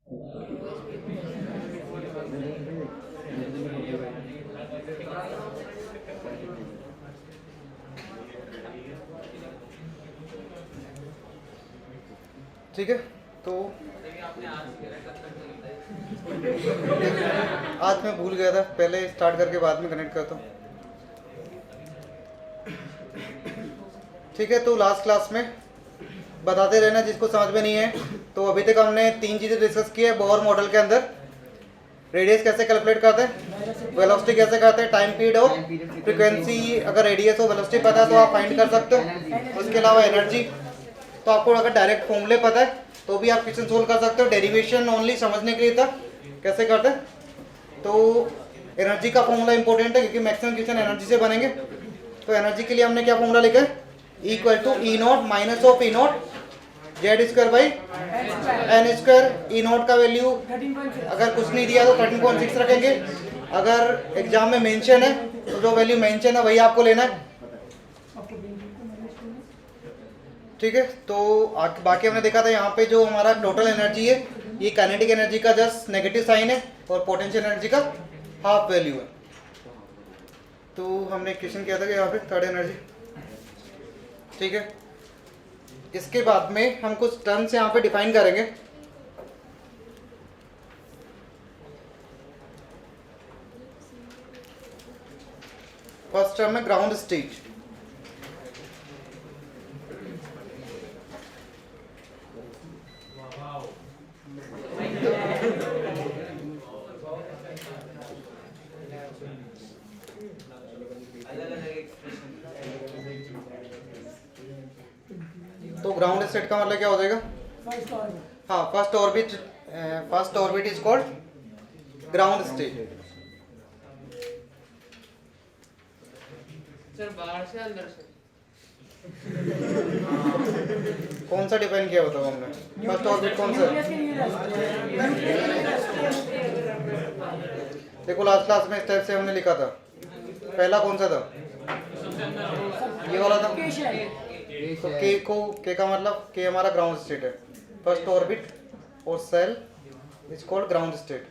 ठीक है, तो आज मैं भूल गया था, पहले स्टार्ट करके बाद में कनेक्ट करता हूँ। ठीक है, तो लास्ट क्लास में बताते रहना जिसको समझ में नहीं है। तो अभी तक हमने 3 चीज़ें डिस्कस की है बोर मॉडल के अंदर। रेडियस कैसे कैलकुलेट करते हैं, वेलोसिटी कैसे करते हैं, टाइम पीरियड और फ्रीक्वेंसी, अगर रेडियस और वेलोसिटी पता है तो आप फाइंड कर सकते हो। उसके अलावा एनर्जी, तो आपको अगर डायरेक्ट फॉर्मूले पता है तो भी आप क्वेश्चन सोल्व कर सकते हो। डेरिवेशन ओनली समझने के लिए था कैसे करते हैं। तो एनर्जी का फॉर्मूला इंपॉर्टेंट है क्योंकि मैक्सिमम क्वेश्चन एनर्जी से बनेंगे। तो एनर्जी के लिए हमने क्या फॉर्मूला लिखा है, equal to E not minus of E not Z square by N square. E not का वैल्यू अगर कुछ नहीं दिया तो 13.6 रखेंगे। अगर एग्जाम में मेंशन है तो जो वैल्यू मेंशन है वही आपको लेना है। ठीक है, तो बाकी हमने देखा था यहाँ पे जो हमारा टोटल एनर्जी है ये काइनेटिक एनर्जी का जस्ट नेगेटिव साइन है और पोटेंशियल एनर्जी का हाफ वैल्यू है। तो हमने क्वेश्चन किया था कि यहाँ पे थर्ड एनर्जी। ठीक है, इसके बाद में हम कुछ टर्म्स यहाँ पे डिफाइन करेंगे। फर्स्ट टर्म है ग्राउंड स्टेट। तो ग्राउंड स्टेट का मतलब क्या हो जाएगा, हाँ first orbit is called ground state. Sir बाहर से अंदर से कौन सा डिफाइन किया बताओ हमने, फर्स्ट ऑर्बिट कौन सा है? देखो लास्ट क्लास में स्टेप से हमने लिखा था, पहला कौन सा था, ये वाला था। तो के का मतलब के हमारा ग्राउंड स्टेट है। फर्स्ट ऑर्बिट और shell is called ground state.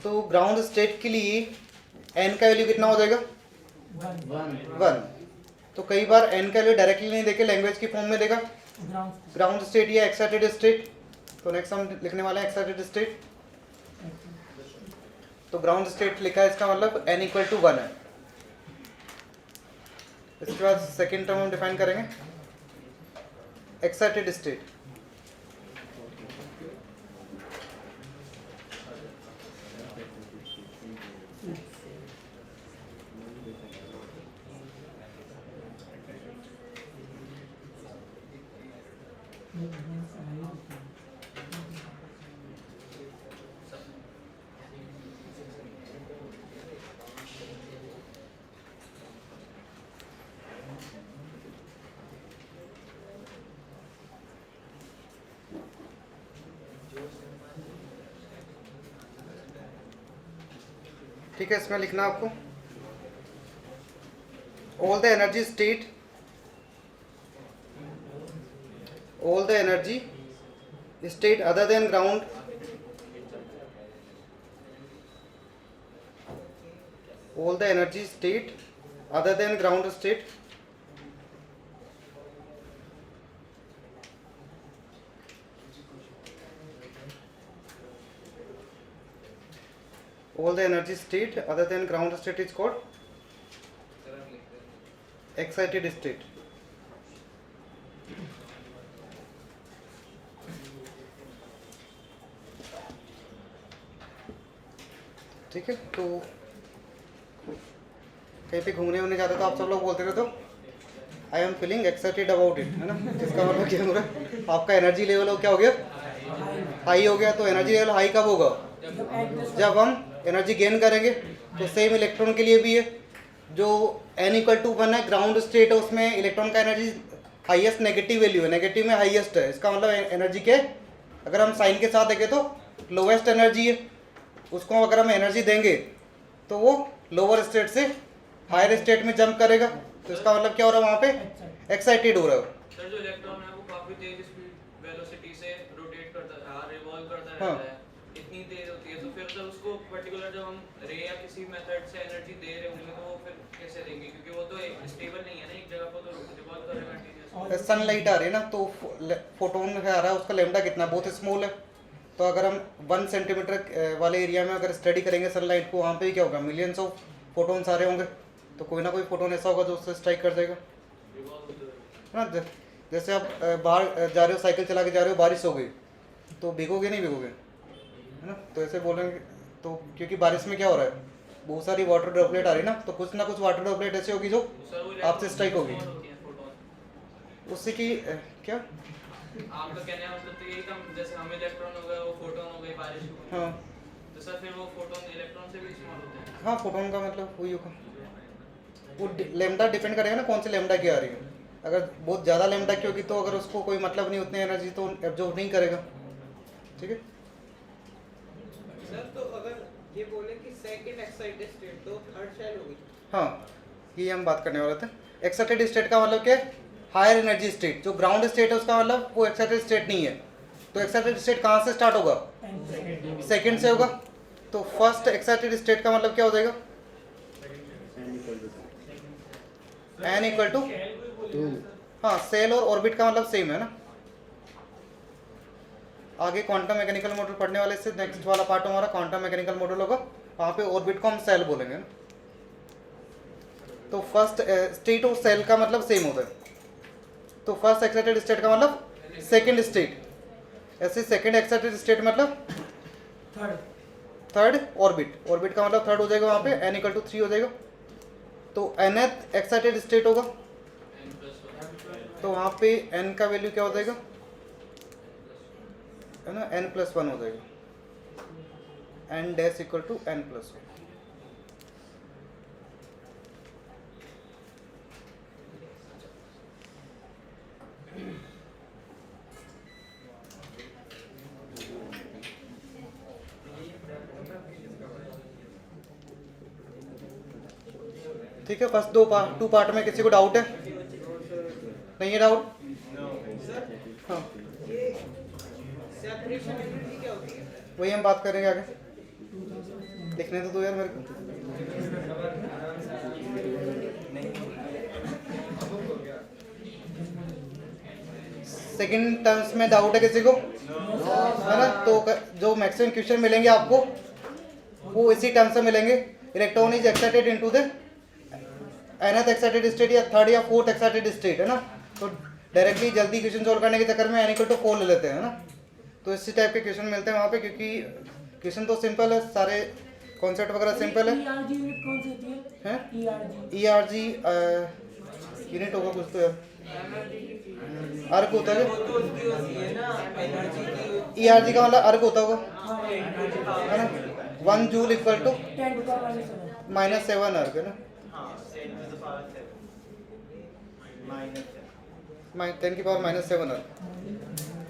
तो ग्राउंड स्टेट के लिए एन का वैल्यू कितना हो जाएगा, 1। तो कई बार एन का वैल्यू डायरेक्टली नहीं देके लैंग्वेज की फॉर्म में देगा, ग्राउंड स्टेट या एक्साइटेड स्टेट। तो नेक्स्ट हम लिखने वाले हैं एक्साइटेड स्टेट। तो ग्राउंड स्टेट लिखा है, इसका मतलब n इक्वल टू 1 है। इसके बाद सेकेंड टर्म हम डिफाइन करेंगे एक्साइटेड स्टेट। ठीक है, इसमें लिखना आपको all the energy state, all the energy state other than ground, all the energy state other than ground state all the energy state other than ground state is called excited state. ठीक है, तो कहीं पे घूमने उमने जाते तो आप सब लोग बोलते रहे तो I am feeling excited about it, है ना। इसका मतलब क्या हो रहा है, आपका एनर्जी लेवल क्या हो गया, हाई हो गया। तो एनर्जी लेवल हाई कब होगा, जब हम एनर्जी गेन करेंगे। तो सेम इलेक्ट्रॉन के लिए भी है, जो n इक्वल टू 1 है ग्राउंड स्टेट है, उसमें इलेक्ट्रॉन का एनर्जी हाईएस्ट नेगेटिव वैल्यू है, नेगेटिव में हाईएस्ट है। इसका मतलब एनर्जी के अगर हम साइन के साथ देखें तो लोवेस्ट एनर्जी है। उसको अगर हम एनर्जी देंगे तो वो लोअर स्टेट से हायर स्टेट में जंप करेगा, तो इसका मतलब क्या हो रहा है, वहाँ पे एक्साइटेड हो रहा है। सर जो इलेक्ट्रॉन है वो काफी तेज स्पीड वेलोसिटी से रोटेट करता है, रिवॉल्व करता हाँ। रहता है, इतनी तेज होती है, तो फिर सर उसको पर्टिकुलर जब हम रे या किसी मेथड से एनर्जी दे रहे होंगे तो वो फिर कैसे देंगे, क्योंकि वो तो स्टेबल नहीं है ना एक जगह पर, तो रिवॉल्व करेगा कंटीन्यूअसली। सनलाइट आ रही है ना, तो फोटोन आ रहा है, उसका लेमडा कितना बहुत स्मॉल है, तो अगर हम 1 सेंटीमीटर वाले एरिया में अगर स्टडी करेंगे सनलाइट को, वहाँ पे क्या होगा, मिलियंस ऑफ फोटोन्स आ रहे होंगे, तो कोई ना कोई फोटोन ऐसा होगा जो उससे स्ट्राइक कर जाएगा, है ना। जैसे आप बाहर जा रहे हो, साइकिल चला के जा रहे हो, बारिश हो गई तो भीगोगे नहीं भीगोगे, है ना, तो ऐसे बोलेंगे, तो क्योंकि बारिश में क्या हो रहा है, बहुत सारी वाटर ड्रॉपलेट आ रही है ना, तो कुछ ना कुछ वाटर ड्रॉपलेट ऐसी होगी जो आपसे स्ट्राइक होगी, उससे कि क्या आपका कहने का मतलब तो यही था, जैसे हम इलेक्ट्रॉन हो गए, वो फोटोन हो गए, बारिश हो गई, हाँ तो सर फिर वो फोटोन इलेक्ट्रॉन से भी स्मॉल होते हैं। हाँ, फोटोन का मतलब वही होगा, वो लेमडा डिपेंड करेगा ना कौन से लेमडा की आ रही है, अगर बहुत ज़्यादा लेमडा की होगी तो अगर उसको कोई मतलब नहीं उतनी एनर्जी तो एब्जॉर्ब नहीं करेगा, ठीक है। सर तो अगर ये बोले कि सेकंड एक्साइटेड स्टेट तो थर्ड शेल होगी। हाँ, ये हम बात करने वाले थे। एक्साइटेड स्टेट का मतलब क्या है, हायर एनर्जी स्टेट। जो ग्राउंड स्टेट है उसका मतलब वो एक्साइटेड स्टेट नहीं है, तो एक्साइटेड स्टेट कहाँ से स्टार्ट होगा, सेकंड से होगा, तो फर्स्ट एक्साइटेड स्टेट का मतलब क्या हो जाएगा, n इक्वल टू, हाँ सेल और ऑर्बिट का मतलब सेम है ना। आगे क्वांटम मैकेनिकल मॉडल पढ़ने वाले से नेक्स्ट वाला पार्ट हमारा क्वांटम मैकेनिकल मॉडल होगा, वहाँ पे ऑर्बिट को हम सेल बोलेंगे ना। तो फर्स्ट स्टेट और सेल का मतलब सेम होता है, तो फर्स्ट एक्साइटेड स्टेट का मतलब सेकंड स्टेट, ऐसे सेकंड एक्साइटेड स्टेट मतलब थर्ड ऑर्बिट, ऑर्बिट का मतलब थर्ड हो जाएगा, वहाँ पे n इक्वल टू 3 हो जाएगा, तो nth एक्साइटेड स्टेट होगा, तो वहाँ पे n का वैल्यू क्या हो जाएगा, है ना, n+1 हो जाएगा, n dash equal to n+1। ठीक है, फर्स्ट टू पार्ट में किसी को डाउट है, नहीं है डाउट, हाँ ये सेपरेशन एनर्जी क्या होती है? वही हम बात करेंगे आगे, लिखने तो दो यार मेरे को। सेकंड टर्म्स में डाउट है किसी को, है ना, तो जो मैक्सिमम क्वेश्चन मिलेंगे आपको वो इसी टर्म से मिलेंगे। Electron is excited into the nth excited state या थर्ड या फोर्थ एक्साइटेड स्टेट, है ना, तो डायरेक्टली जल्दी क्वेश्चन सोल्व करने के चक्कर में n इक्वल टू 4 ले लेते हैं, है ना, तो इसी टाइप के क्वेश्चन मिलते हैं वहाँ पे, क्योंकि क्वेश्चन तो सिंपल है, सारे कॉन्सेप्ट वगैरह सिंपल है। ERG यूनिट कौन सी होती है? ERG ERG यूनिट होगा कुछ तो यार, अर्ग होता है, ERG का मतलब अर्ग होता होगा, है ना, 1 जूल इक्वल टू 10⁻⁷ -7 अर्ग, है ना, 10 की पावर -7 अर्ग।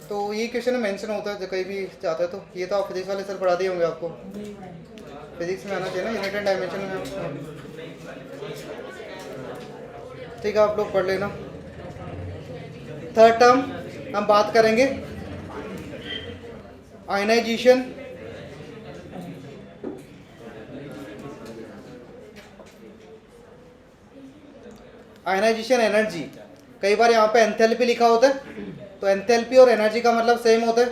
तो ये क्वेश्चन मेंशन होता है जो कहीं भी चाहता है, तो ये तो आप फिजिक्स वाले सर पढ़ा दिए होंगे आपको, फिजिक्स में आना चाहिए ना, यूनिट एंड डायमेंशन में। ठीक है, आप लोग पढ़ लेना। थर्ड टर्म हम बात करेंगे आयनाइजेशन, आयनाइजेशन एनर्जी। कई बार यहाँ पे एंथैल्पी लिखा होता है, तो एंथैल्पी और एनर्जी का मतलब सेम होता है।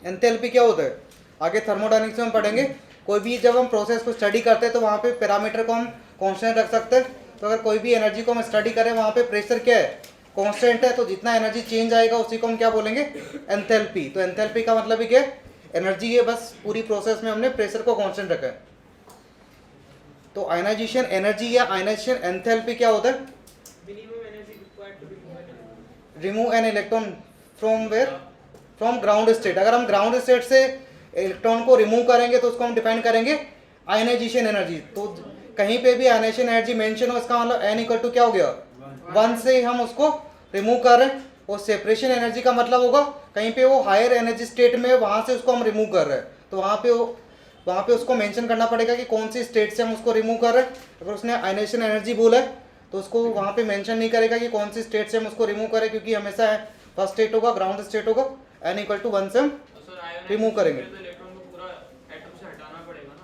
एंथैल्पी क्या होता है, आगे थर्मोडायनेमिक्स में हम पढ़ेंगे। कोई भी जब हम प्रोसेस को स्टडी करते हैं तो वहाँ पे पैरामीटर को हम कांस्टेंट रख सकते हैं, तो अगर कोई भी एनर्जी को हम स्टडी करें वहाँ पे प्रेशर क्या है, कांस्टेंट है, तो जितना एनर्जी चेंज आएगा उसी को हम क्या बोलेंगे, एंथैल्पी। तो एंथैल्पी का मतलब ही क्या है, एनर्जी है, बस पूरी प्रोसेस में हमने प्रेशर को कांस्टेंट रखा है। तो आयनाइजेशन एनर्जी या आयनाइजेशन एंथैल्पी क्या होता है, minimum energy required to remove an electron from where, from ground state. अगर हम ग्राउंड स्टेट से इलेक्ट्रॉन को रिमूव करेंगे तो उसको हम डिफाइन करेंगे आयनाइजेशन एनर्जी। तो कहीं पे भी आयनाइजेशन एनर्जी मेंशन हो, इसका मतलब n इक्वल टू क्या हो गया, 1 से हम उसको रिमूव कर रहे हैं, और सेपरेशन एनर्जी का मतलब होगा कहीं पे वो हायर एनर्जी स्टेट में, वहाँ से उसको हम रिमूव कर रहे हैं, तो वहाँ पे उसको मेंशन करना पड़ेगा कि कौन सी स्टेट से हम उसको रिमूव कर रहे हैं। अगर उसने आयनाइजेशन एनर्जी बोला है तो उसको वहाँ पे मेंशन नहीं करेगा कि कौन सी स्टेट से हम उसको रिमूव करें, क्योंकि हमेशा फर्स्ट स्टेट होगा, ग्राउंड स्टेट होगा, n = 1 से हम सर आयन रिमूव करेंगे। तो इलेक्ट्रॉन को पूरा एटम से हटाना पड़ेगा ना।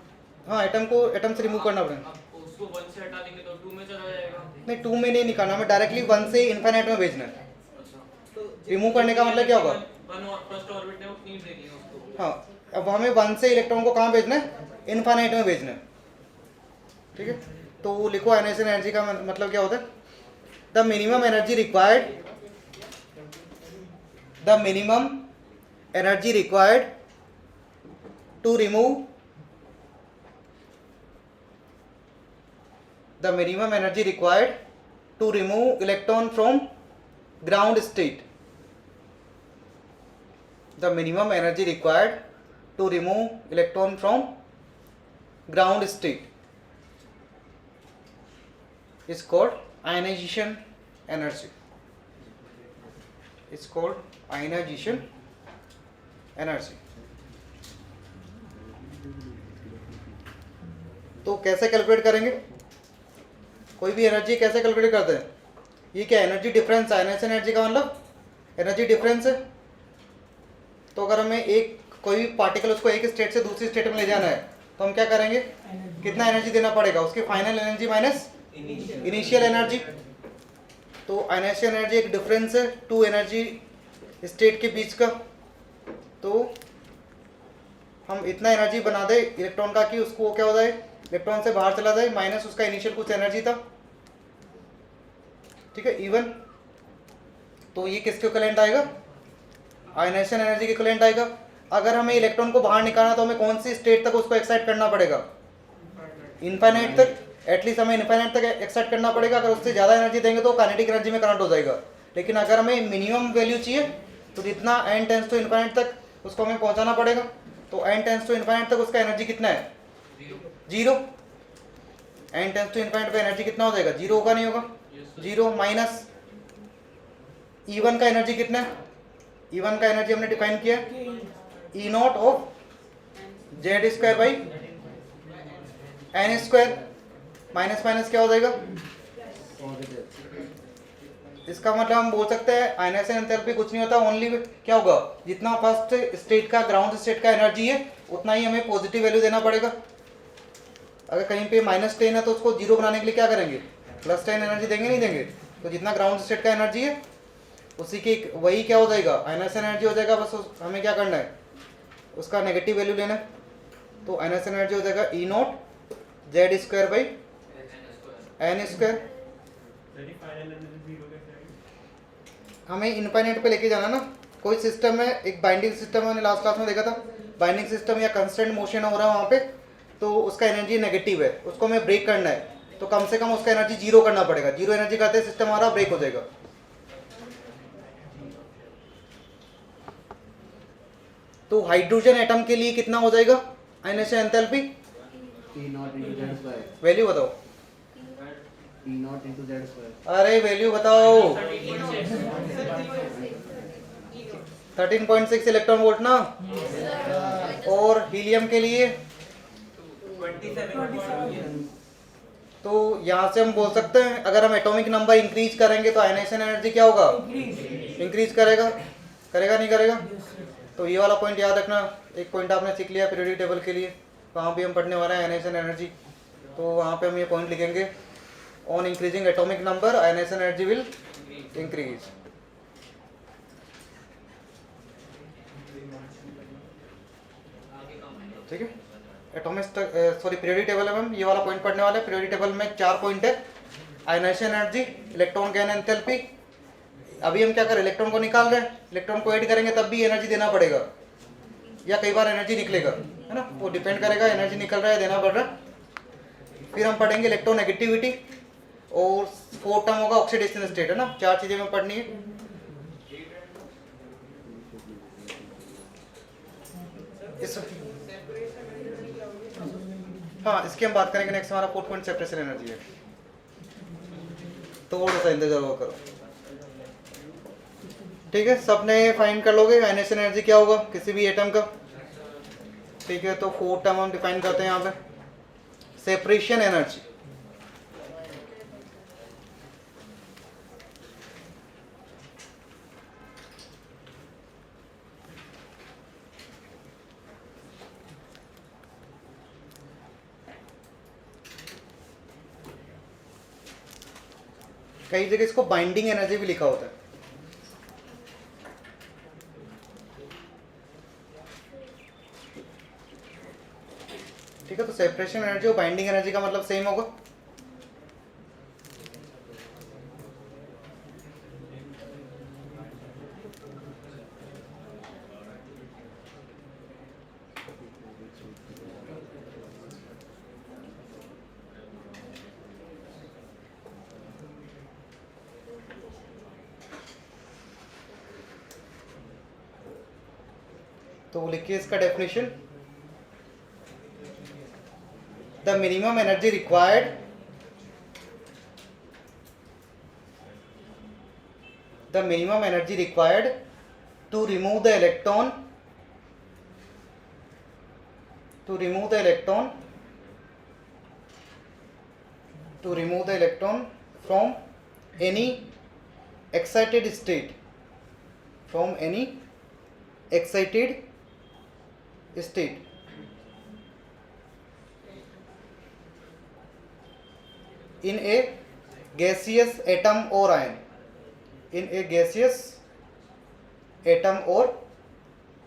हाँ, एटम को एटम से रिमूव करना पड़ेगा। अब उसको 1 से हटा देंगे तो 2 में चला जाएगा। नहीं, 2 में नहीं निकालना, हमें डायरेक्टली 1 से इन्फिनिट में भेजना है। अच्छा, तो रिमूव करने का मतलब क्या होगा? वन और फर्स्ट ऑर्बिट में वो खींच देनी है उसको। हाँ, अब हमें 1 से इलेक्ट्रॉन को कहाँ भेजना है? इन्फिनिट में भेजना है। ठीक है, तो लिखो आयनाइजेशन एनर्जी का मतलब क्या होता है? The minimum energy required to remove electron from ground state. The minimum energy required to remove electron from ground state is called ionization energy. It's called ionization energy. तो कैसे कैलकुलेट करेंगे? कोई भी एनर्जी कैसे कैलकुलेट करते हैं? ये क्या एनर्जी डिफरेंस, आयनाइजेशन एनर्जी का मतलब एनर्जी डिफरेंस है। तो अगर हमें एक कोई भी पार्टिकल उसको एक स्टेट से दूसरी स्टेट में ले जाना है तो हम क्या करेंगे? कितना एनर्जी देना पड़ेगा? उसकी final energy minus initial energy. तो आयनाइजेशन एनर्जी एक डिफरेंस है टू एनर्जी स्टेट के बीच का। तो हम इतना एनर्जी बना दे इलेक्ट्रॉन का कि उसको क्या हो जाए, इलेक्ट्रॉन से बाहर चला जाए, माइनस उसका इनिशियल कुछ एनर्जी था। ठीक है, इवन। तो ये किसके इक्विवेलेंट आएगा? आयनाइजेशन एनर्जी के इक्विवेलेंट आएगा। अगर हमें इलेक्ट्रॉन को बाहर निकालना तो हमें कौन सी स्टेट तक उसको एक्साइट करना पड़ेगा? इनफाइनाइट तक। एटलीस्ट हमें इनफाइनाइट तक एक्साइट करना पड़ेगा। अगर उससे ज़्यादा एनर्जी देंगे तो काइनेटिक एनर्जी में कन्वर्ट हो जाएगा। लेकिन अगर हमें मिनिमम वैल्यू चाहिए तो जितना n टेंस टू इनफाइनाइट तक उसको हमें पहुंचाना पड़ेगा। तो n टेंस टू इनफाइनाइट तक उसका एनर्जी कितना है? 0। n टेंस टू इनफाइनाइट पे एनर्जी कितना हो जाएगा? 0 होगा, नहीं होगा? 0 माइनस E1 का एनर्जी कितना है? E1 का एनर्जी हमने डिफाइन किया E0 of Z² / n²। Minus minus क्या हो जाएगा? इसका मतलब हम बोल सकते हैं आयनाइजेशन एंथैल्पी कुछ नहीं होता, ओनली क्या होगा, जितना फर्स्ट स्टेट का ग्राउंड स्टेट का एनर्जी है उतना ही हमें पॉजिटिव वैल्यू देना पड़ेगा। अगर कहीं पे -10 है तो उसको 0 बनाने के लिए क्या करेंगे? +10 एनर्जी देंगे, नहीं देंगे? तो जितना ग्राउंड स्टेट का एनर्जी है उसी की वही क्या हो जाएगा? आयनाइजेशन एनर्जी हो जाएगा। बस हमें क्या करना है? उसका नेगेटिव वैल्यू लेना है। तो आयनाइजेशन एनर्जी हो जाएगा E0 Z² / n²। हमें इनफाइनाइट पे लेके जाना ना। कोई सिस्टम है, एक बाइंडिंग सिस्टम मैंने लास्ट क्लास में देखा था, बाइंडिंग सिस्टम या कंस्टेंट मोशन हो रहा है वहाँ पे, तो उसका एनर्जी नेगेटिव है, उसको हमें ब्रेक करना है। तो कम से कम उसका एनर्जी 0 करना पड़ेगा। 0 एनर्जी करते सिस्टम हमारा ब्रेक हो जाएगा। तो हाइड्रोजन एटम के लिए कितना हो जाएगा आयनाइजेशन एंथैल्पी? वैल्यू बताओ। अरे वैल्यू बताओ। 13.6 इलेक्ट्रॉन वोल्ट ना। और हीलियम के लिए 27. तो यहाँ से हम बोल सकते हैं अगर हम एटॉमिक नंबर इंक्रीज करेंगे तो आयनाइजेशन एनर्जी क्या होगा? इंक्रीज करेगा। करेगा, नहीं करेगा? तो ये वाला पॉइंट याद रखना। एक पॉइंट आपने सीख लिया पीरियोडिक टेबल के लिए, वहाँ भी हम पढ़ने वाले हैं आयनाइजेशन एनर्जी। तो वहाँ पे हम ये पॉइंट लिखेंगे, on increasing atomic number ionisation energy will increase. ठीक है, एटॉमिक पीरियोडिक टेबल में हम ये वाला पॉइंट पढ़ने वाले हैं। पीरियोडिक टेबल में 4 पॉइंट है, ionisation energy, electron gain enthalpy. अभी हम क्या करें, इलेक्ट्रॉन को निकाल रहे हैं, इलेक्ट्रॉन को ऐड करेंगे तब भी एनर्जी देना पड़ेगा, या कई बार एनर्जी निकलेगा, है ना, वो डिपेंड करेगा एनर्जी निकल रहा है देना पड़ रहा है। फिर हम पढ़ेंगे इलेक्ट्रोनेगेटिविटी और 4 टर्म होगा ऑक्सीडेशन स्टेट, है ना। 4 चीजें हमें पढ़नी है। इस हाँ, इसकी हम बात करेंगे नेक्स्ट। हमारा 4 पॉइंट सेपरेशन एनर्जी है। थोड़ा सा इंतजार वो करो। ठीक है, सबने फाइंड कर लोगे आयनेशन एनर्जी क्या होगा किसी भी एटम का। ठीक है, तो 4 टर्म हम डिफाइन करते हैं यहाँ पे। सेपरेशन एनर्जी, कई जगह इसको बाइंडिंग एनर्जी भी लिखा होता है। ठीक है, तो सेपरेशन एनर्जी और बाइंडिंग एनर्जी का मतलब सेम होगा। तो लिखिए इसका definition. The minimum energy required to remove the electron from any excited state, in a gaseous atom or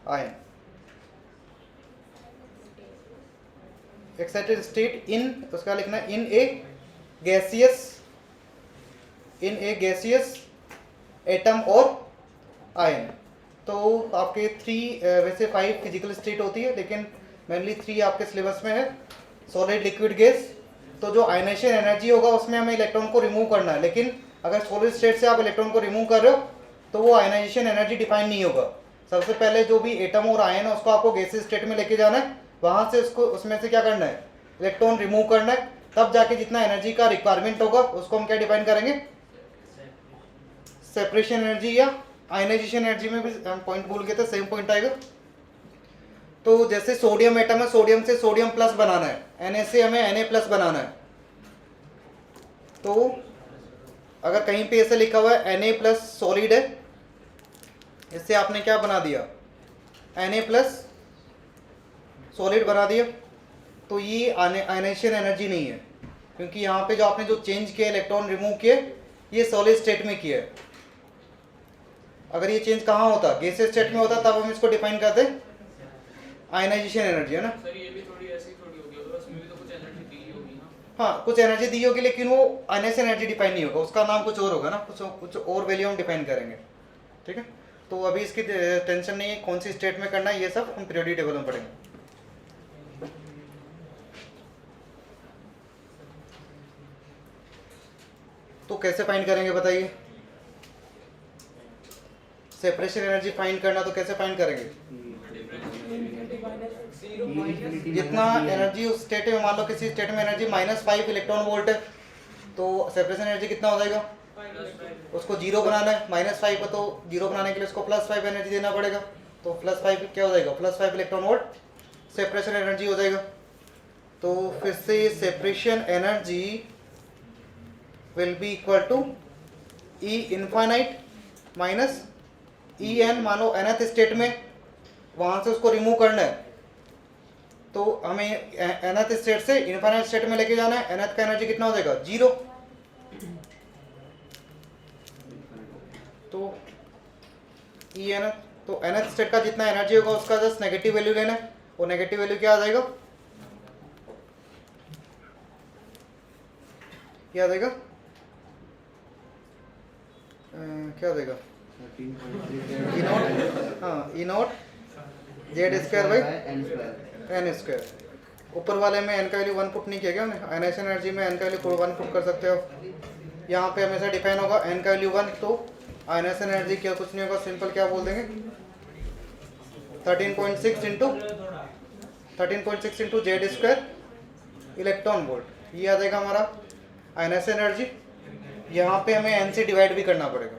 ion, excited state in, उसका लिखना है इन ए गैसियस एटम और आयन। तो आपके 3 वैसे 5 फिजिकल स्टेट होती है, लेकिन मेनली 3 आपके सिलेबस में है, सॉलिड, लिक्विड, गैस। तो जो आयनेशन एनर्जी होगा उसमें हमें इलेक्ट्रॉन को रिमूव करना है, लेकिन अगर सॉलिड स्टेट से आप इलेक्ट्रॉन को रिमूव कर रहे हो तो वो आयनाइजेशन एनर्जी डिफाइन नहीं होगा। सबसे पहले जो भी एटम और आयन है उसको आपको गैसियस स्टेट में लेके जाना है, वहां से उसमें से क्या करना है, इलेक्ट्रॉन रिमूव करना है, तब जाके जितना एनर्जी का रिक्वायरमेंट होगा उसको हम क्या डिफाइन करेंगे, सेपरेशन एनर्जी या आयनाइजेशन एनर्जी में भी हम पॉइंट भूल गए थे, सेम पॉइंट आएगा। तो जैसे सोडियम एटम है, सोडियम से सोडियम प्लस बनाना है, Na से हमें Na प्लस बनाना है। तो अगर कहीं पे ऐसे लिखा हुआ है Na प्लस सॉलिड है, इससे आपने क्या बना दिया, Na प्लस सॉलिड बना दिया, तो ये आयनाइजेशन एनर्जी नहीं है, क्योंकि यहाँ पे जो आपने जो चेंज किया, इलेक्ट्रॉन रिमूव किए, ये सॉलिड स्टेट में किया है। अगर ये चेंज कहाँ होता, गैसियस स्टेट में होता, तब हम इसको डिफाइन करते आयनाइजेशन एनर्जी, है ना। सर ये भी थोड़ी ऐसी थोड़ी होगी, अगर उसमें भी तो कुछ एनर्जी दी होगी ना। हाँ, कुछ एनर्जी दी होगी, लेकिन वो आयनाइजेशन एनर्जी डिफाइन नहीं होगा, उसका नाम कुछ और होगा ना, कुछ और वैल्यू हम डिफाइन करेंगे। ठीक है, तो अभी इसकी टेंशन नहीं है कौन सी स्टेट में करना है, ये सब हम पीरियोडिक टेबल में पढ़ेंगे। तो कैसे फाइंड करेंगे बताइए, सेपरेशन एनर्जी फाइंड करना, तो कैसे फाइंड करेंगे, जितना एनर्जी उस स्टेट में, मान लो किसी स्टेट में एनर्जी -5 इलेक्ट्रॉन वोल्ट है, तो सेपरेशन एनर्जी कितना हो जाएगा, उसको 0 बनाना है, -5 है तो 0 बनाने के लिए उसको +5 एनर्जी देना पड़ेगा, तो +5 क्या हो जाएगा, +5 इलेक्ट्रॉन वोल्ट सेपरेशन एनर्जी हो जाएगा। तो फिर से separation energy will be equal to E infinite minus En, मान लो nth स्टेट में, वहां से उसको रिमूव करना है, तो हमें nth स्टेट से इनफाइनाइट स्टेट में लेके जाना है, nth का एनर्जी कितना हो जाएगा, 0। तो En, तो nth स्टेट का जितना एनर्जी होगा उसका जस्ट नेगेटिव वैल्यू लेना है, और नेगेटिव वैल्यू क्या आ जाएगा, क्या आ जाएगा, क्या आ जाएगा, E0 Z² बाई n²। ऊपर वाले में n का वैल्यू 1 पुट नहीं किया गया हमने, आयनाइजेशन एनर्जी में n का वैल्यू 1 पुट कर सकते हो, यहाँ पे हमेशा डिफाइन होगा n का वैल्यू 1, तो आयनाइजेशन एनर्जी क्या कुछ नहीं होगा, सिंपल क्या बोल देंगे, 13.6 इंटू Z² इलेक्ट्रॉन वोल्ट, ये आ जाएगा हमारा आयनाइजेशन एनर्जी। यहाँ पे हमें n से डिवाइड भी करना पड़ेगा,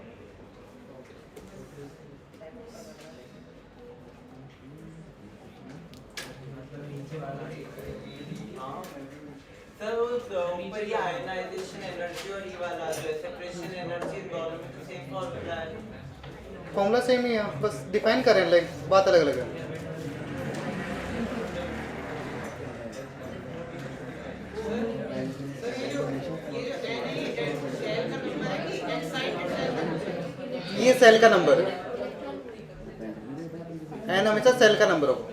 सर वो ऊपर ये आयनाइजेशन एनर्जी और ये वाला जो है सेपरेशन एनर्जी दोनों में सेम फॉर्मूला है। फॉर्मूला सेम ही है, बस डिफाइन करें, लाइक बात अलग अलग है। सर ये जो सेल का नंबर है कि एक्साइटेड ये सेल का नंबर है, एन हमेशा सेल का नंबर होगा।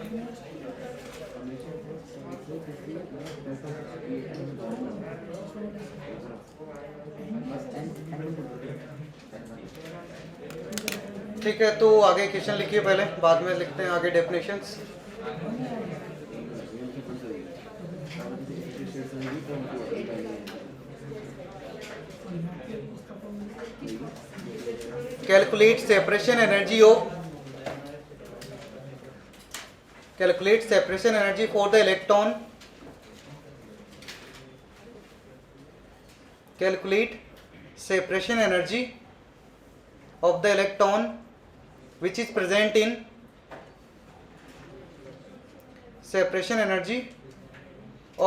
ठीक है, तो आगे क्वेश्चन लिखिए पहले, बाद में लिखते हैं आगे definitions. Calculate separation energy for the electron. Calculate separation energy of the electron which is present in separation energy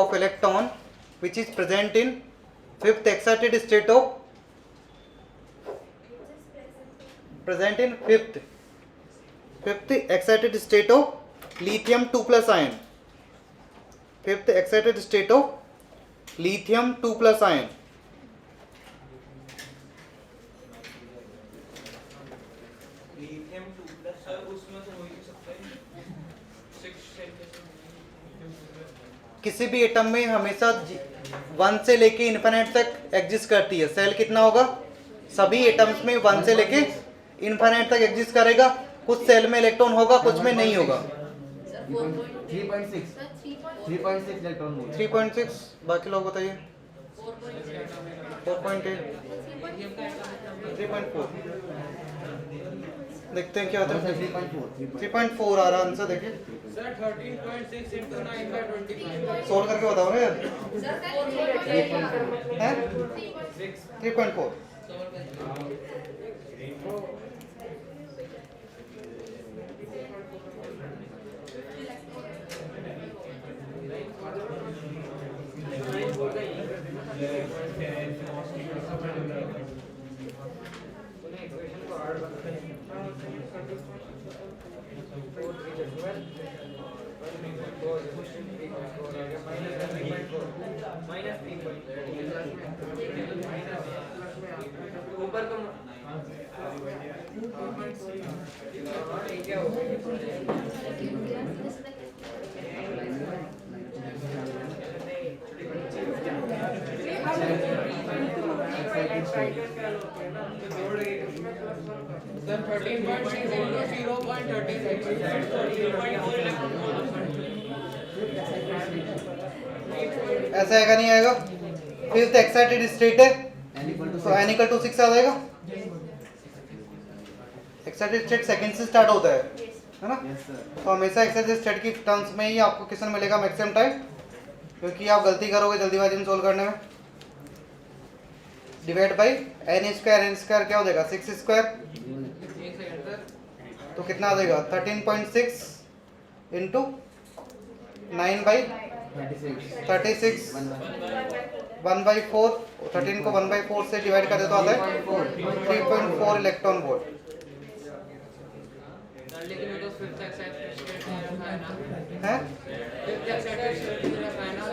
of electron which is present in fifth excited state of fifth excited state of lithium 2 plus ion. Fifth excited state of lithium 2 plus ion. Lithium 2 plus sir उसमें तो हो ही नहीं सकता है 6 cell के किसी भी atom में हमेशा 1 से लेके इन्फिनिट तक एग्जिस्ट करती है। सेल कितना होगा? सभी एटम्स में 1 से लेके इन्फिनिट तक एग्जिस्ट करेगा। कुछ सेल में इलेक्ट्रॉन होगा, कुछ में नहीं होगा। 3.6 इलेक्ट्रॉन होगा। 3.6, बाकी लोग बताइए। 4.8, 3.4। देखते हैं क्या होता है। 3.4 आ रहा आंसर, देखिए सर 13.6 into 9/25 सोल्व करके बताओ ना यार। हैं 3.4। ऊपर का क्या होगा? सर 13.6 into 0.36 ऐसा आएगा नहीं आएगा? फिफ्थ एक्साइटेड स्टेट है तो n इक्वल टू 6 आ जाएगा। एक्साइटेड स्टेट सेकंड से स्टार्ट होता है ना? तो हमेशा एक्साइटेड स्टेट की टर्म्स में ही आपको क्वेश्चन मिलेगा मैक्सिमम टाइम, क्योंकि आप गलती करोगे जल्दीबाजी में सोल्व करने में। डिवाइड बाई n स्क्वायर क्या हो जाएगा? 6 स्क्वायर, तो कितना आ जाएगा? 13.6 इंटू 9/36 1/4। 13 को 1/4 से डिवाइड कर दे तो आता है 3.4 इलेक्ट्रॉन वोल्ट। लेकिन वो तो फिफ्थ एक्साइटेड स्टेट में रखा है ना? है? फिफ्थ एक्साइटेड स्टेट में रखा है ना?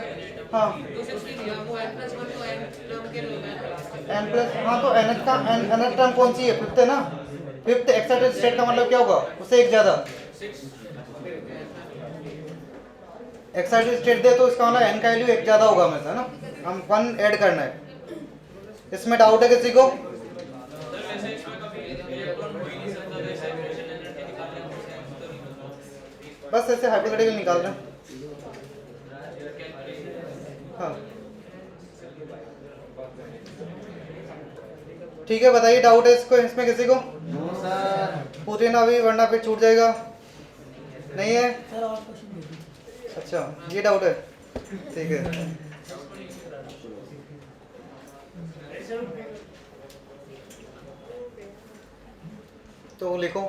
हाँ तो 60 दिया वो n + 1 तो n टर्म के लोग हैं। n प्लस, हाँ तो nth का nth टर्म कौन सी है? फिफ्थ है ना? फिफ्थ एक्साइटेड स्टेट का मतलब क्या होगा? उससे एक ज्यादा एक्साइटेड स्टेट दे तो इसका मतलब n का वैल्यू एक ज्यादा होगा हमेशा, है ना? हम 1 ऐड करना है। इसमें डाउट है किसी को? बस ऐसे हाइपोथेटिकल निकाल रहे हैं। हाँ ठीक है, बताइए डाउट है इसको, इसमें किसी को? No sir. पूछे ना अभी, वरना फिर छूट जाएगा। नहीं है? सर और क्वेश्चन देखिए। अच्छा ये डाउट है, ठीक है। तो लिखो।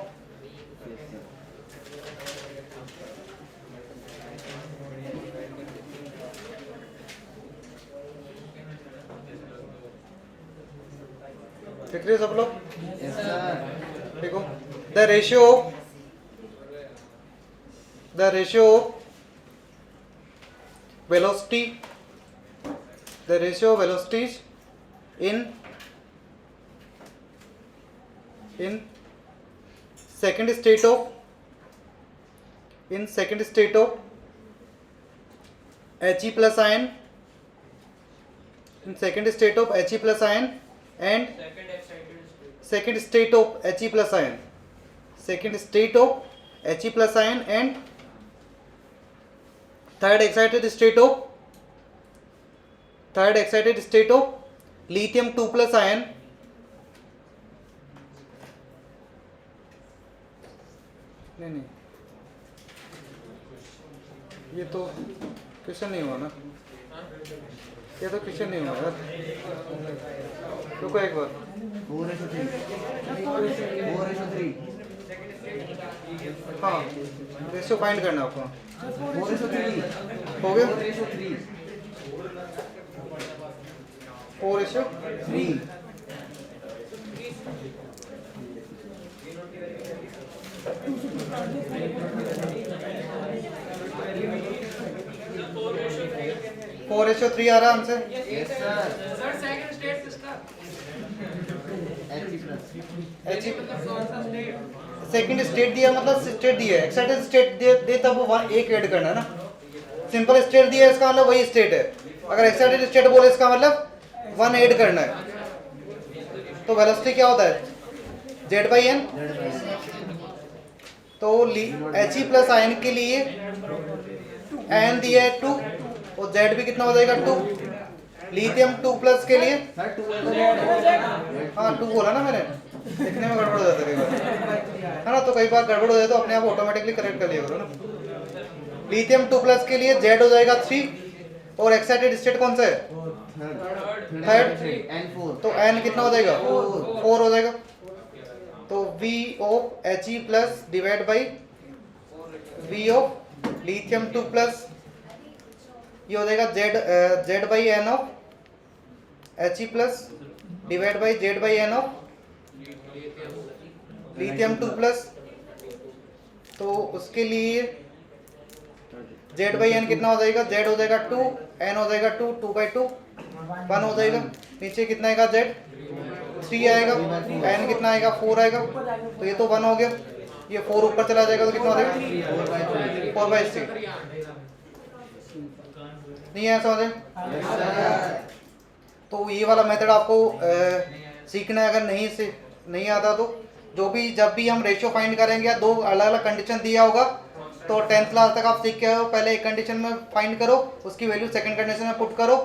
लिख रहे हो सब लोग? Yes, sir. देखो the ratio velocities in second state of He plus ion, in second state of He plus ion and second state of He plus ion, second state of He plus ion and third excited state of lithium 2 plus ion. नहीं ये तो question नहीं हुआ ना, ये तो question नहीं हुआ यार, रुको एक बार। 4:3. 4:3. हाँ रेशियो फाइंड करना आपको। 4:3. हो गया 4:3. 4:3। फोर रेशियो 3 आ रहा है answer. Yes, sir. Sir second state किसका? He plus. सेकंड स्टेट दिया मतलब स्टेट दिया है, एक्साइटेड स्टेट दे तब वो एक ऐड करना है ना। सिंपल स्टेट दिया है इसका मतलब वही स्टेट है, अगर एक्साइटेड स्टेट बोले इसका मतलब 1 ऐड करना है। तो वेलोसिटी क्या होता है? Z/n। तो He प्लस आयन के लिए n दिया है 2 और Z भी कितना हो जाएगा 2। लिथियम 2 प्लस के लिए Sir, 2. हाँ 2 बोला ना मैंने, लिखने में गड़बड़ हो जाता है कई बार, है ना। तो कई बार गड़बड़ हो जाए तो अपने आप ऑटोमेटिकली करेक्ट कर लिया करो ना। लिथियम 2 प्लस के लिए Z हो जाएगा 3 और एक्साइटेड स्टेट कौन सा है? Third. And 4. तो n कितना हो जाएगा? 4 हो जाएगा। तो V of He plus divide by V of lithium 2 plus, ये हो जाएगा Z by n of He plus divide by Z by n of lithium 2 plus. तो उसके लिए Z बाई n कितना हो जाएगा? Z हो जाएगा 2, n हो जाएगा 2, 2/2 1 हो जाएगा। नीचे कितना आएगा? Z 3 आएगा, n कितना आएगा? 4 आएगा। तो ये तो 1 हो गया, ये 4 ऊपर चला जाएगा तो कितना हो जाएगा? 4/3। नहीं है समझे? तो ये वाला मेथड आपको सीखना है। अगर नहीं आता तो जो भी जब भी हम रेशियो फाइंड करेंगे या 2 अलग अलग कंडीशन दिया होगा तो 10th क्लास तक आप सीख के हो, पहले एक कंडीशन में फाइंड करो, उसकी वैल्यू सेकंड कंडीशन में पुट करो।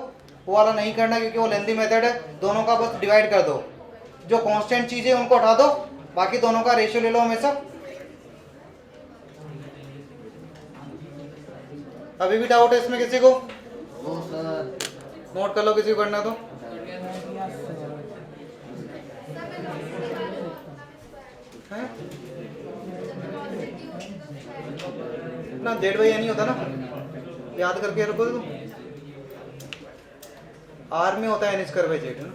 वो वाला नहीं करना क्योंकि वो लेंथी मेथड है। दोनों का बस डिवाइड कर दो, जो कांस्टेंट चीज़ है उनको हटा दो, बाकी दोनों का रेशियो ले लो हमेशा। अभी भी डाउट है इसमें किसी को? No, sir. नोट कर लो किसी को करना तो। हैं? ना Z/n नहीं होता ना, याद करके रखो तो। R में होता है n²/z है ना।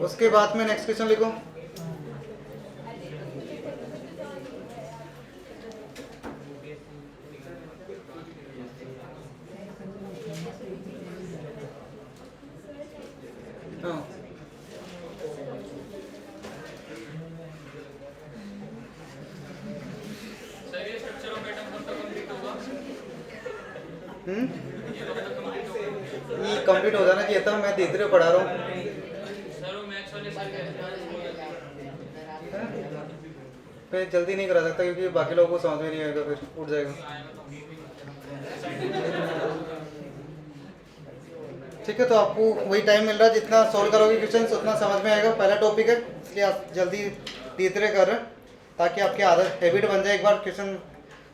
उसके बाद में नेक्स्ट क्वेश्चन लिखो। हाँ सर ये स्ट्रक्चर ऑफ एटम कब तक कंप्लीट होगा? ये कंप्लीट हो जाना चाहिए था, मैं धीरे धीरे पढ़ा रहा हूँ। सर वो मैथ्स वाले सर मैं जल्दी नहीं करा सकता क्योंकि बाकी लोगों को समझ में नहीं आएगा, फिर उठ जाएगा। ठीक है, तो आपको वही टाइम मिल रहा है, जितना सॉल्व करोगे क्वेश्चन उतना समझ में आएगा। पहला टॉपिक है इसलिए आप जल्दी धीरे धीरे कर रहे हैं ताकि आपकी आदत हैबिट बन जाए एक बार क्वेश्चन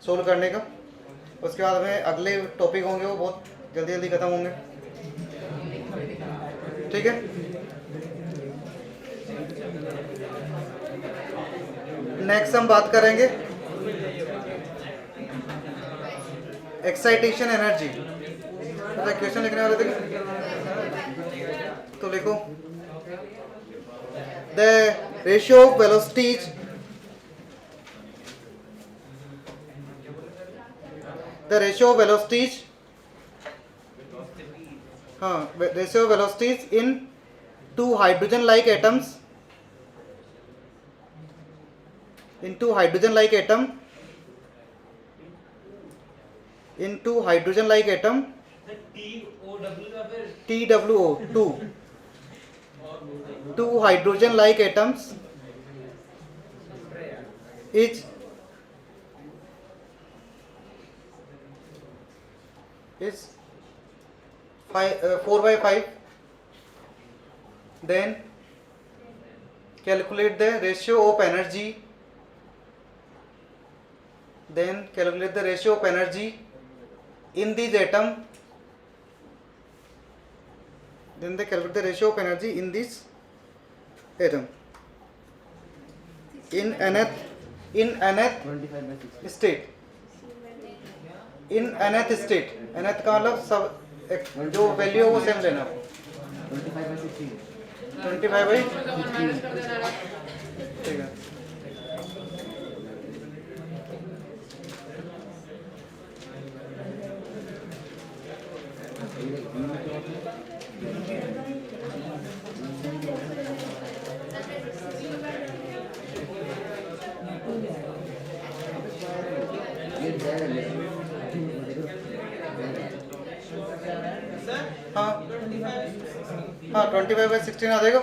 सोल्व करने का। उसके बाद में अगले टॉपिक होंगे वो बहुत जल्दी जल्दी खत्म होंगे। ठीक है, नेक्स्ट हम बात करेंगे एक्साइटेशन एनर्जी। क्वेश्चन लिखने वाले थे क्या? तो लिखो द रेशियो ऑफ वेलोसिटीज हाँ ratio of velocities into hydrogen like atoms into hydrogen like atom TWO two hydrogen like atoms is 4/5. Then calculate the ratio of energy. Then calculate the ratio of energy in these atom. Then they calculate the ratio of energy in this atom. In nth 25/6. state. In nth state. nth का मतलब सब जो value है वो same लेना. 25/16. 25/16. ठीक है. हाँ 25/16 आ जाएगा.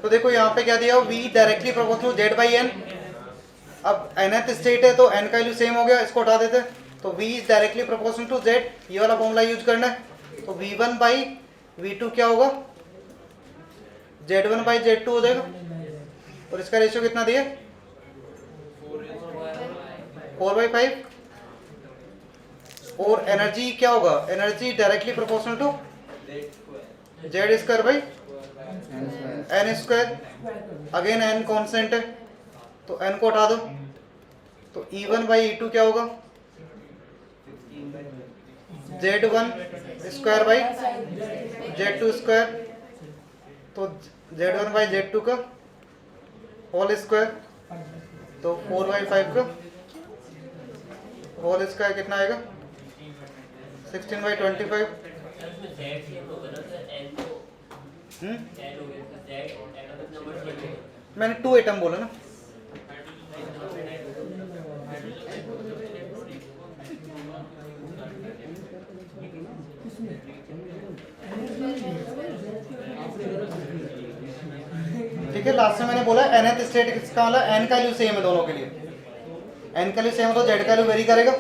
तो देखो यहाँ पे क्या दिया, v directly proportional z by N. अब nth स्टेट है तो n का वैल्यू सेम हो गया, इसको हटा देते हैं. तो v is directly proportional to z, ये वाला फॉर्मूला यूज करना है. तो v1 बाई v2 क्या होगा, z1 बाई z2 हो जाएगा. और इसका रेशियो कितना दिया, 4/5. और एनर्जी क्या होगा, energy directly proportional to z square by n square. Again n constant है तो n को हटा दो. तो E1 बाई E2 क्या होगा, z1 square by z2 square. तो z1 बाई z2 का होल स्क्वायर. तो 4/5 का होल स्क्वायर कितना आएगा, 16/25. मैंने 2 एटम बोला ना. ठीक है, लास्ट में मैंने बोला nth स्टेट किसका वाला, n का वैल्यू सेम है दोनों के लिए. n का वैल्यू सेम है तो z का वैल्यू वेरी करेगा.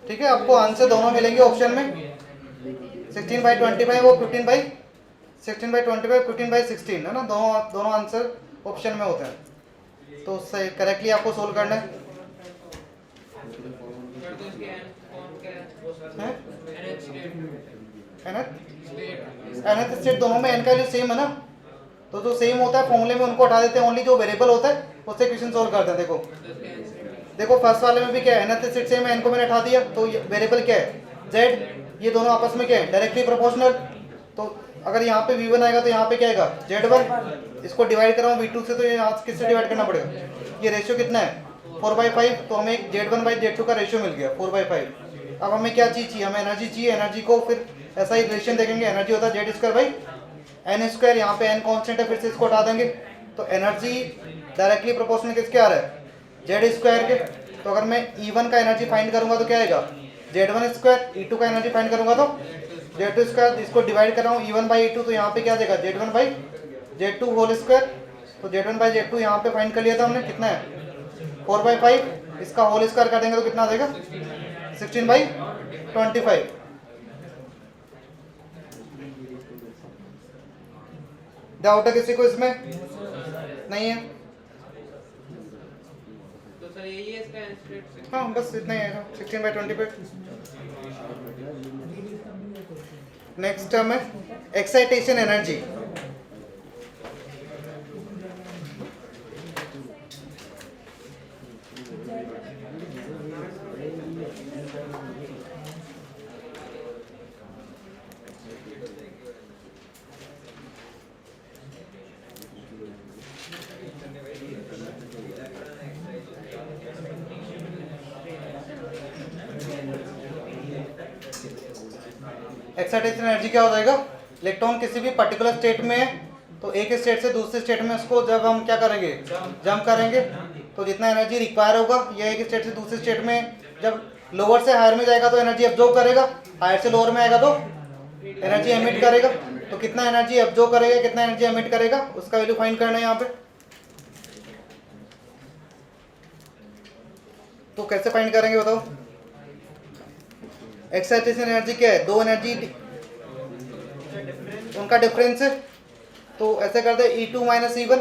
ठीक है, आपको आंसर दोनों मिलेंगे ऑप्शन में, 16/25 और 16/25 15/16 है ना. दोनों आंसर ऑप्शन में होते हैं. तो उससे करेक्टली आपको सोल्व करना है. nth स्टेट दोनों में n का वैल्यू सेम है ना. तो जो सेम होता है फॉर्मूले में उनको हटा देते हैं, ओनली जो वेरिएबल होता है उससे क्वेश्चन सोल्व करते हैं. देखो फर्स्ट वाले में भी क्या है, nth स्टेट सेम है, n को मैंने हटा दिया. तो वेरिएबल क्या है, z. ये दोनों आपस में क्या है, डायरेक्टली प्रोपोर्शनल. तो अगर यहाँ पे v1 आएगा तो यहाँ पे क्या आएगा, z1. इसको डिवाइड कर रहा हूँ v2 से, तो यहाँ किससे डिवाइड करना पड़ेगा. ये रेशियो कितना है, 4/5. तो हमें z1 बाई z2 का रेशियो मिल गया 4/5. अब हमें क्या चीज़ चाहिए, हमें एनर्जी चाहिए. एनर्जी को फिर ऐसा ही रिलेशन देखेंगे, एनर्जी होता है z square by n square. यहाँ पे n कांस्टेंट है, फिर से इसको हटा देंगे. तो एनर्जी डायरेक्टली प्रोपोर्शनल किसके आ रहा है, z स्क्वायर के. तो अगर मैं E1 का एनर्जी फाइंड करूंगा तो क्या आएगा, z1 स्क्वायर. E2 का एनर्जी फाइंड करूंगा तो z2 स्क्वायर. इसको डिवाइड कर रहा हूँ E1 बाई E2, तो यहाँ पे क्या आ जाएगा, z1 by z2 whole square. तो z1 बाई z2 यहाँ पे फाइंड कर लिया था हमने, कितना है 4/5. इसका होल स्क्वायर कर देंगे तो कितना आ जाएगा, 16/25. डाउट है किसी को इसमें, नहीं है. तो सर यही है इसका आंसर. हाँ बस इतना ही आएगा, 16/25. नेक्स्ट टर्म है एक्साइटेशन एनर्जी. एक्साइटेशन एनर्जी क्या हो जाएगा, इलेक्ट्रॉन किसी भी पर्टिकुलर स्टेट में है तो एक स्टेट से दूसरे स्टेट में उसको जब हम क्या करेंगे, जंप करेंगे, तो जितना एनर्जी रिक्वायर होगा या एक स्टेट से दूसरे स्टेट में जब लोअर से हायर में जाएगा तो एनर्जी एब्जॉर्ब करेगा, हायर से लोअर में आएगा तो एनर्जी एमिट करेगा। तो कितना एनर्जी एब्जॉर्ब करेगा, कितना एनर्जी एमिट करेगा, उसका वैल्यू फाइंड करना है यहाँ पे। तो कैसे फाइंड करेंगे बताओ। एक्साइटेशन एनर्जी क्या है, दो एनर्जी उनका डिफरेंस है, तो ऐसे करते हैं E2 minus E1।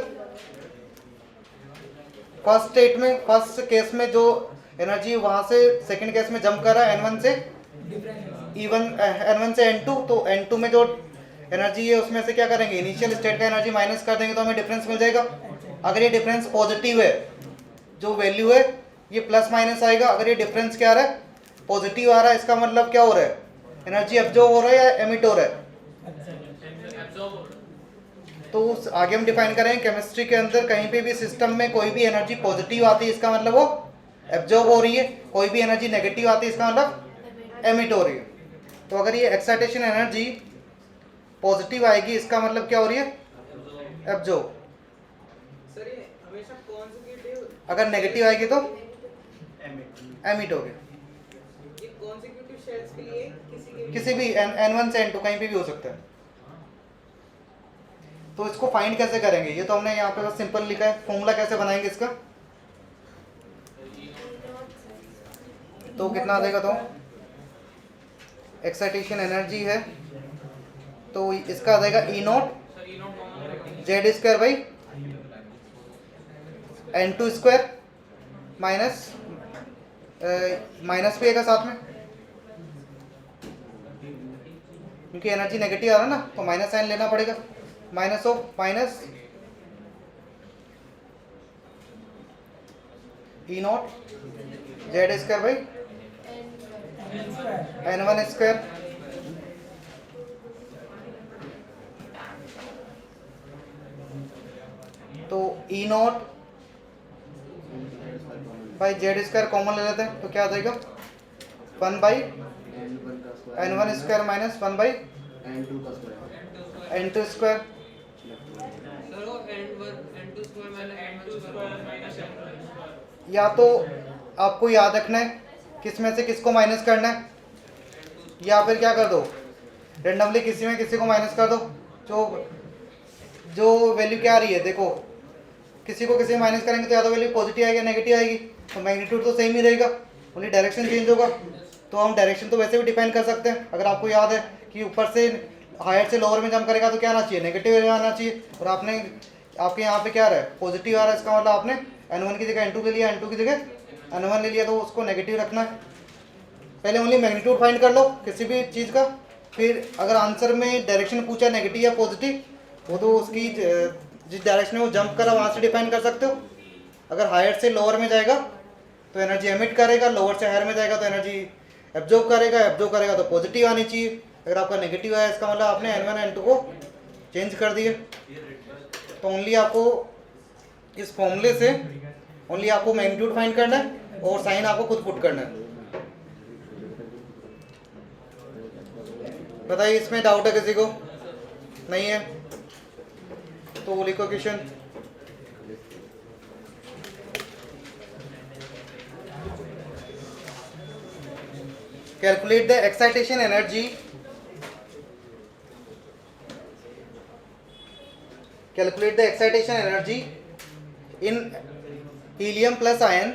First state में, फर्स्ट केस में जो एनर्जी वहां से सेकंड केस में जंप कर रहा है N1 से E1, N1 से N2, तो N2 में जो एनर्जी है उसमें से क्या करेंगे, इनिशियल स्टेट का एनर्जी माइनस कर देंगे तो हमें डिफरेंस मिल जाएगा। अगर ये डिफरेंस पॉजिटिव है, जो वैल्यू है ये प्लस माइनस आएगा। अगर ये डिफरेंस क्या आ रहा है, पॉजिटिव आ रहा है, इसका मतलब क्या हो रहा है, एनर्जी एब्जॉर्ब हो रहा है या एमिट हो रहा है। तो उस आगे हम डिफाइन करेंगे केमिस्ट्री के अंदर, कहीं पे भी सिस्टम में कोई भी एनर्जी पॉजिटिव आती है इसका मतलब वो एब्जॉर्ब हो रही है, कोई भी एनर्जी नेगेटिव आती है इसका मतलब एमिट हो रही है। तो अगर ये एक्साइटेशन एनर्जी पॉजिटिव आएगी इसका मतलब क्या हो रही है, एब्जॉर्ब। सर ये हमेशा कॉन्सेक्यूटिव, अगर नेगेटिव आएगी तो एमिट हो गया। ये कॉन्सेक्यूटिव शेल्स के लिए किसी भी N1 से N2 कहीं पे भी हो सकता है। तो इसको फाइंड कैसे करेंगे, ये तो हमने यहाँ पे बस सिंपल लिखा है, फॉर्मूला कैसे बनाएंगे इसका। तो कितना आ जाएगा, तो एक्साइटेशन एनर्जी है तो इसका आ जाएगा E0 Z square by N2 square minus minus भी आएगा साथ में, क्योंकि एनर्जी नेगेटिव आ रहा है ना तो माइनस साइन लेना पड़ेगा। Minus of minus E0 Z square by N1 square तो E0 by Z square common ले लेते हैं तो क्या आ जाएगा 1 by N1 square minus 1 by N2 square. या तो आपको याद रखना है किस में से किसको माइनस करना है, या फिर क्या कर दो रेंडमली किसी में किसी को माइनस कर दो। जो वैल्यू क्या आ रही है देखो, किसी को किसी में माइनस करेंगे तो या तो वैल्यू पॉजिटिव आएगी नेगेटिव आएगी, तो मैग्नीट्यूड तो सेम ही रहेगा, ओनली डायरेक्शन चेंज होगा। तो हम डायरेक्शन तो वैसे भी डिफाइन कर सकते हैं। अगर आपको याद है कि ऊपर से हायर से लोअर में जंप करेगा तो क्या आना चाहिए, नेगेटिव आना चाहिए, और आपने आपके यहाँ पे क्या आ रहा है पॉजिटिव आ रहा है, इसका मतलब आपने N1 की जगह N2 ले लिया, N2 की जगह N1 ले लिया, तो उसको नेगेटिव रखना है। पहले ओनली मैग्नीट्यूड फाइंड कर लो किसी भी चीज़ का, फिर अगर आंसर में डायरेक्शन पूछा नेगेटिव या पॉजिटिव, वो तो उसकी जिस डायरेक्शन में वो जंप करा वहाँ से डिफाइन कर सकते हो। अगर हायर से लोअर में जाएगा तो एनर्जी एमिट करेगा, लोअर से हायर में जाएगा तो एनर्जी एब्जॉर्ब करेगा तो पॉजिटिव आनी चाहिए। अगर आपका नेगेटिव आया इसका मतलब आपने N1 N2 को चेंज कर दिए। तो ओनली आपको इस फॉर्मूले से ओनली आपको मैग्नीट्यूड फाइंड करना है और साइन आपको खुद पुट करना है। बताइए इसमें डाउट है किसी को, नहीं है तो लिखो question. Calculate the excitation energy, calculate the excitation energy in helium plus ion.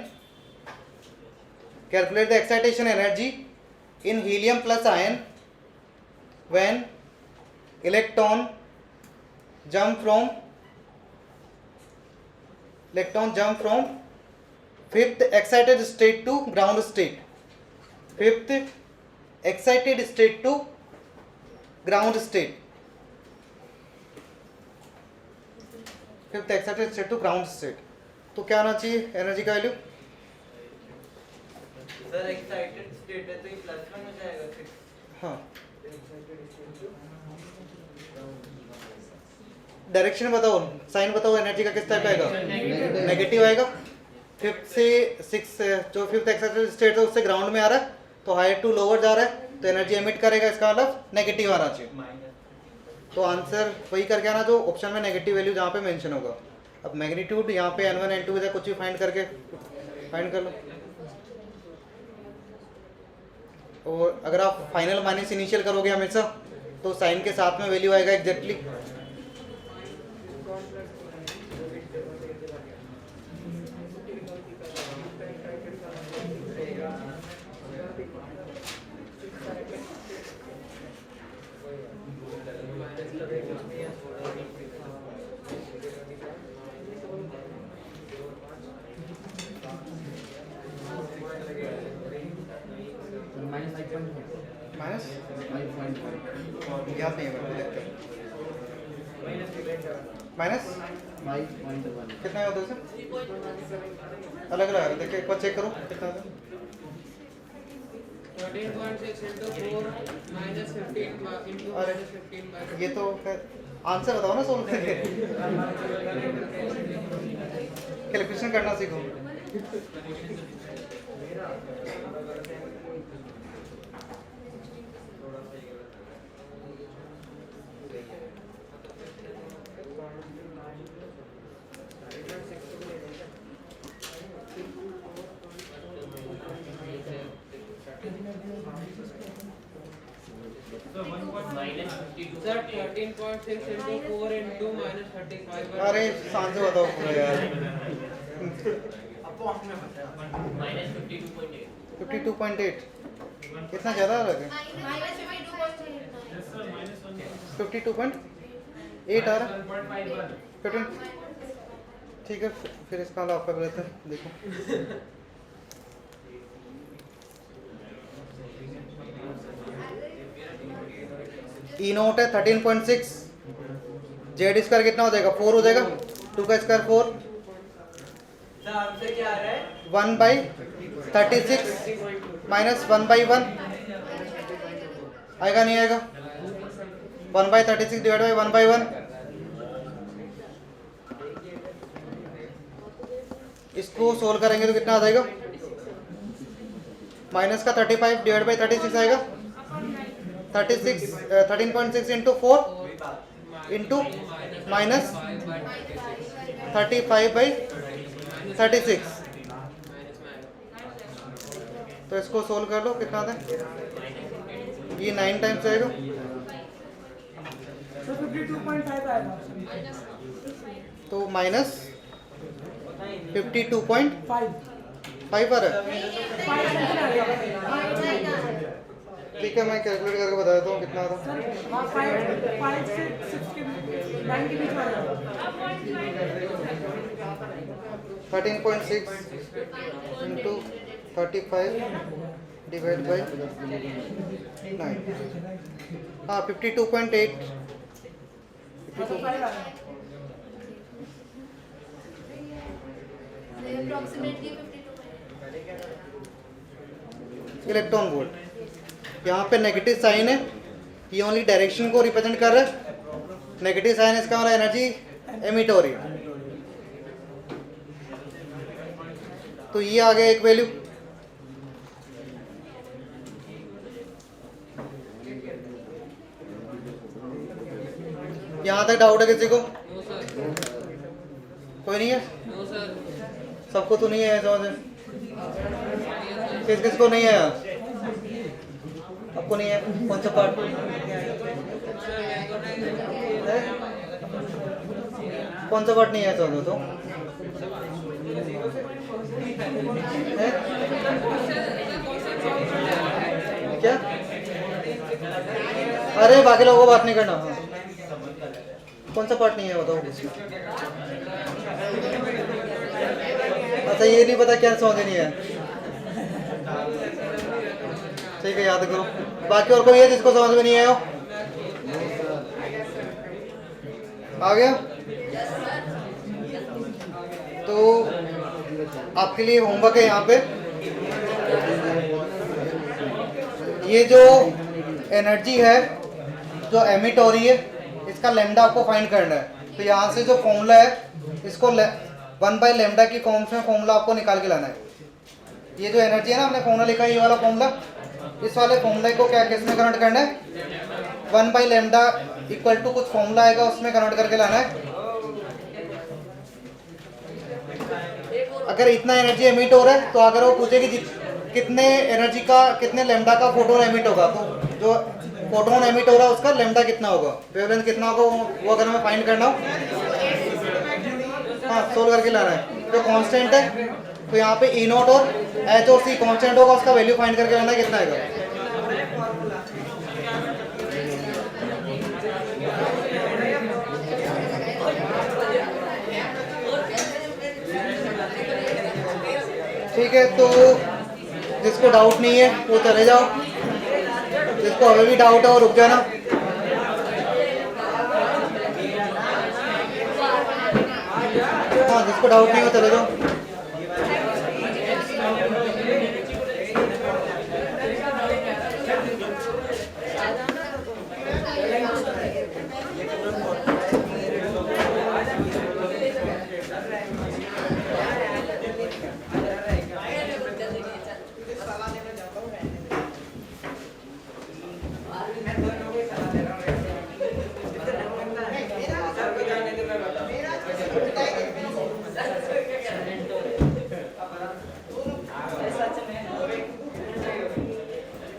Calculate the excitation energy in helium plus ion when electron jump from fifth excited state to ground state. Fifth excited state to ground state. Fifth excited state to ground state. तो क्या आना चाहिए energy का value, sir excited state है तो ये +1 हो जाएगा फिर। हाँ डायरेक्शन बताओ, साइन बताओ, एनर्जी का किस टाइप का आएगा, नेगेटिव आएगा। फिफ्थ से सिक्स जो फिफ्थ एक्साइटेड स्टेट है उससे ग्राउंड में आ रहा है तो हायर टू लोअर जा रहा है, तो एनर्जी एमिट करेगा, इसका मतलब नेगेटिव आना चाहिए। तो आंसर वही करके आना जो ऑप्शन में नेगेटिव वैल्यू जहाँ पे मेंशन होगा। अब मैग्नीट्यूड यहाँ पे n1 n2 की जगह कुछ भी फाइंड करके फाइंड कर लो। और अगर आप फाइनल माइनस इनिशियल करोगे हमेशा तो साइन के साथ में वैल्यू आएगा एग्जैक्टली। माइनस 5.5 माइनस 5.5 याद नहीं है मेरे को, देखते हैं। माइनस 5.1 कितना है उधर से? अलग अलग है, देखिए एक बार चेक करो कितना है। 13.6 into 4 minus 15 into अरे minus 15 by ये तो खैर आंसर बताओ ना सोल्व करके। कैलकुलेशन करना सीखो। Sir, 13.6 into 4 into minus 35 by अरे शांत से बताओ पूरा यार। minus 52.8 52.8 कितना ज़्यादा अलग है? 52.8 आ रहा है। 15 ठीक है, फिर इसका लाभ कर लेते हैं। देखो ई नोट है 13.6, जेड स्क्वायर कितना हो जाएगा? 4 हो जाएगा। 2 का स्क्वायर 4, सर आंसर क्या आ रहा है? 1/36 माइनस 1/1 आएगा नहीं आएगा? 1/36 डिवाइड बाई 1/1। इसको सोल्व करेंगे तो कितना आ जाएगा? माइनस का 35 डिवाइड बाई 36 आएगा। 13.6 इंटू 4 इंटू माइनस 35/36। तो इसको सोल्व कर लो, कितना आता है? ये 9 टाइम्स आएगा। So 52.5 आएगा। तो माइनस 52.5 5 आ रहा है। 5 सेकंड आएगा। ठीक है, मैं कैलकुलेट करके बता देता हूँ कितना आता है। सर हाँ 5 से 6 के 9 के बीच में आएगा। 13.6 इंटू 35 डिवाइड बाई 9। हाँ 52.8 हाँ, सर 5 आएगा। Electron volt. यहाँ पे नेगेटिव साइन है, ये ओनली डायरेक्शन को रिप्रेजेंट कर रहा है। नेगेटिव साइन इसका मतलब एनर्जी एमिट हो रही है। तो ये आ गया एक वैल्यू। यहाँ तक डाउट है किसी को? No sir. कोई नहीं है? No sir. सबको तो नहीं है समझ में? किस किस को नहीं है यहाँ? आपको नहीं है? कौन सा पार्ट है? कौन सा पार्ट नहीं है समझो तो? है? क्या? अरे बाकी लोगों को बात नहीं करना। हाँ। कौन सा पार्ट नहीं है बताओ? अच्छा ये नहीं पता क्या समझ नहीं है? ठीक है, याद करो। बाकी और कोई है जिसको समझ में नहीं आया हो? आ गया? तो आपके लिए होमवर्क है यहाँ पे। ये जो एनर्जी है जो एमिट हो रही है, इसका लैम्डा आपको फाइंड करना है। तो यहाँ से जो फॉर्मूला है इसको 1/λ की फॉर्म्स में फॉर्मूला आपको निकाल के लाना है। ये जो एनर्जी है ना, हमने फॉर्मूला लिखा है ये वाला फॉर्मूला, इस वाले फॉर्मूले को क्या किस में कन्वर्ट करना है, 1 बाई लेमडा इक्वल टू कुछ फॉर्मूला आएगा उसमें कन्वर्ट करके लाना है। अगर इतना एनर्जी एमिट हो रहा है तो अगर वो पूछे कि कितने एनर्जी का कितने लेमडा का फोटोन एमिट होगा, तो जो फोटोन एमिट हो रहा है उसका लेमडा कितना होगा, वेवलेंथ कितना होगा, वो अगर हमें फाइंड करना हो, हाँ सोल्व करके लाना है। जो कांस्टेंट है तो यहाँ पे ई नॉट और एच और सी कांस्टेंट होगा, उसका वैल्यू फाइंड करके लाना है कितना आएगा। ठीक है, तो जिसको डाउट नहीं है वो चले जाओ, जिसको अभी भी डाउट है वो रुक जाना। हाँ जिसको डाउट नहीं है वो चले जाओ।